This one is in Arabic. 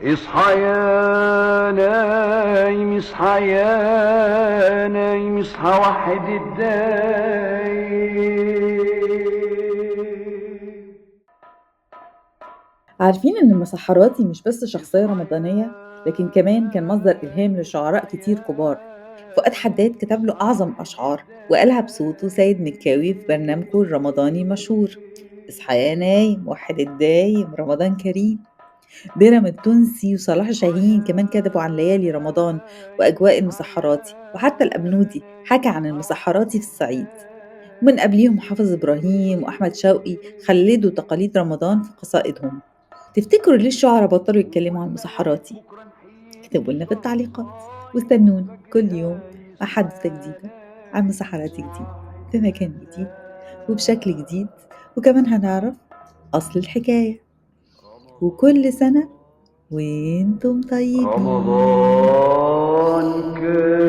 اصحى يا نايم، اصحى يا نايم، اصحى وحد الدايم. عارفين إن المسحراتي مش بس شخصية رمضانية، لكن كمان كان مصدر إلهام لشعراء كتير كبار. فؤاد حداد كتب له أعظم أشعار وقالها بصوته سيد مكاوي في برنامجه الرمضاني المشهور: اصحى يا نايم وحد الدايم رمضان كريم. بيرام التونسي وصلاح جاهين كمان كتبوا عن ليالي رمضان وأجواء المسحراتي، وحتى الأبنودي حكى عن المسحراتي في الصعيد. ومن قبليهم حافظ إبراهيم وأحمد شوقي خلدوا تقاليد رمضان في قصائدهم. تفتكروا ليه الشعراء بطلوا يتكلموا عن المسحراتي؟ اكتبوا لنا في التعليقات، واستنوني كل يوم مع حادثة جديدة عن مسحرات جديد في مكان جديد وبشكل جديد، وكمان هنعرف أصل الحكاية. وكل سنة وانتم طيبين. رمضان كريم.